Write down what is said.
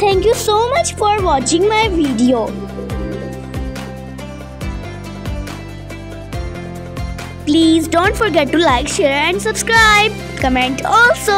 Thank you so much for watching my video. Please don't forget to like, share and subscribe. Comment also.